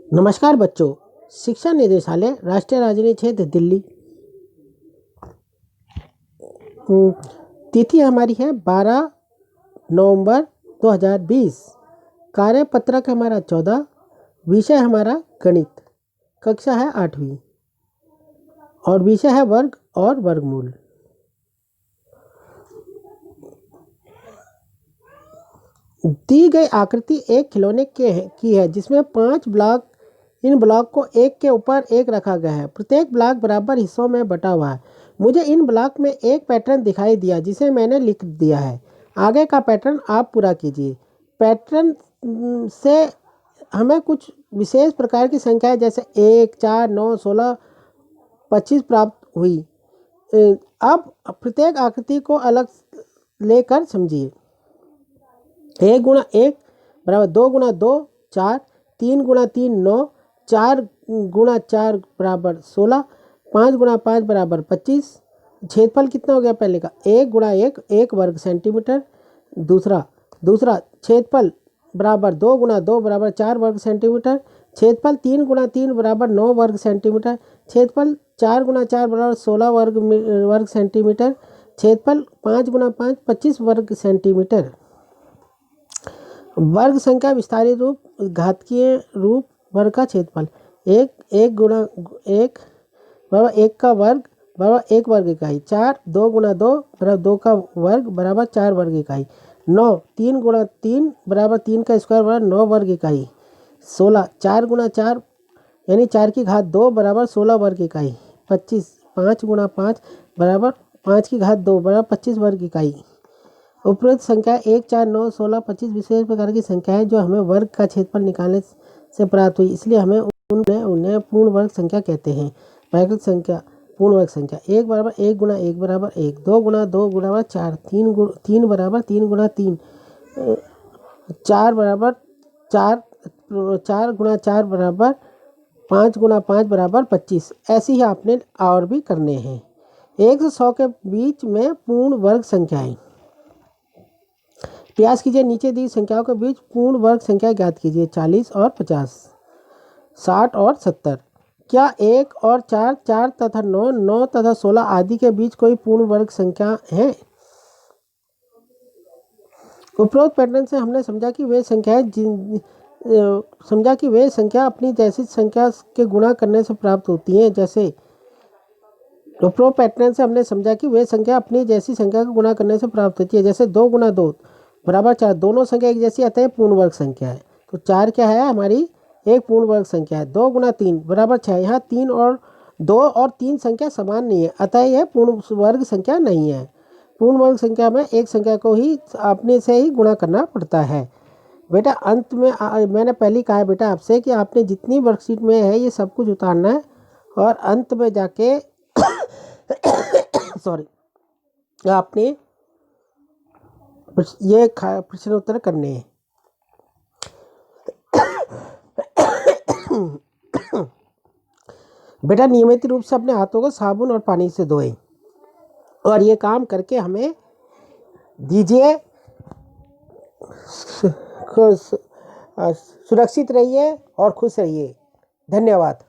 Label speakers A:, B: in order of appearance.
A: नमस्कार बच्चों। शिक्षा निदेशालय राष्ट्रीय राजधानी क्षेत्र दिल्ली। तिथि हमारी है 12 नवंबर 2020। कार्यपत्रक हमारा 14। विषय हमारा गणित। कक्षा है 8वीं और विषय है वर्ग और वर्गमूल। दी गई आकृति एक खिलौने की है जिसमें 5 ब्लॉक। इन ब्लॉक को एक के ऊपर एक रखा गया है। प्रत्येक ब्लॉक बराबर हिस्सों में बटा हुआ है। मुझे इन ब्लॉक में एक पैटर्न दिखाई दिया जिसे मैंने लिख दिया है। आगे का पैटर्न आप पूरा कीजिए। पैटर्न से हमें कुछ विशेष प्रकार की संख्याएं जैसे 1, 4, 9, 16, 25 प्राप्त हुई। अब प्रत्येक आकृति को अलग लेकर समझिए। 1 गुणा 1 बराबर 2 गुणा 2 4, 3 गुणा 3 9, 4 गुणा 4 बराबर 16, 5 गुणा 5 बराबर 25। क्षेत्रफल कितना हो गया पहले का? 1 गुणा 1 1 वर्ग सेंटीमीटर। दूसरा क्षेत्रफल बराबर 2 गुणा 2 बराबर 4 वर्ग सेंटीमीटर। क्षेत्रफल 3 गुणा 3 बराबर 9 वर्ग सेंटीमीटर। क्षेत्रफल 4 गुणा 4 बराबर 16 वर्ग सेंटीमीटर। क्षेत्रफल 5 गुणा 5 25 वर्ग सेंटीमीटर। वर्ग संख्या विस्तारित रूप घातीय रूप वर्ग का क्षेत्रफल 1 गुणा 1 बराबर 1 का वर्ग बराबर 1 वर्ग इकाई। 4 2 गुणा 2 बराबर 2 का वर्ग बराबर 4 वर्ग इकाई। 9 3 गुणा 3 बराबर 3 का स्क्वायर बराबर 9 वर्ग इकाई। 16 4 गुणा 4 यानी 4 की घात 2 बराबर 16 वर्ग इकाई। 25 5 गुणा 5 बराबर 5 की घात 2 बराबर 25 वर्ग इकाई। उपरोक्त संख्या 1 4 9 16 25 विशेष प्रकार की संख्याएं जो हमें वर्ग का क्षेत्रफल निकालने से प्राप्त हुई, इसलिए हमें उन्हें पूर्ण वर्ग संख्या कहते हैं। वैकल्पिक संख्या पूर्ण वर्ग संख्या 1 बराबर 1 गुणा 1 बराबर 1, 2 गुणा 2 बराबर 4, 3 बराबर 3 गुणा 3, 4 बराबर 4, 4 गुणा 4 बराबर 5 गुणा 5 बराबर 25। ऐसे ही आपने और भी करने हैं। 1 से 100 के बीच में पूर्ण वर्ग संख्याएं। प्रयास कीजिए नीचे दी संख्याओं के बीच पूर्ण वर्ग संख्या ज्ञात कीजिए। 40 और 50, 60 और 70। क्या 1 और 4 4 तथा 9 9 तथा 16 आदि के बीच कोई पूर्ण वर्ग संख्या है? उपरोक्त पैटर्न से हमने समझा कि वे संख्या अपनी जैसी संख्या के गुणा करने से प्राप्त होती हैं। जैसे उपरोक्त पैटर्न से हमने समझा कि वे संख्या अपनी जैसी संख्या को गुणा करने से प्राप्त होती है। जैसे 2 गुणा 2 बराबर 4, दोनों संख्या एक जैसी अतः पूर्ण वर्ग संख्या है। तो 4 क्या है? हमारी एक पूर्ण वर्ग संख्या है। 2 गुणा 3 बराबर 6, यहाँ 2 और 3 संख्या समान नहीं है अतः यह पूर्ण वर्ग संख्या नहीं है। पूर्ण वर्ग संख्या में एक संख्या को ही अपने से ही गुणा करना पड़ता है। बेटा अंत में मैंने पहले कहा है बेटा आपसे कि आपने जितनी वर्कशीट में है ये सब कुछ उतारना है और अंत में जाके सॉरी आपने ये प्रश्न उत्तर करने हैं। बेटा नियमित रूप से अपने हाथों को साबुन और पानी से धोएं और ये काम करके हमें दीजिए। सुरक्षित रहिए और खुश रहिए। धन्यवाद।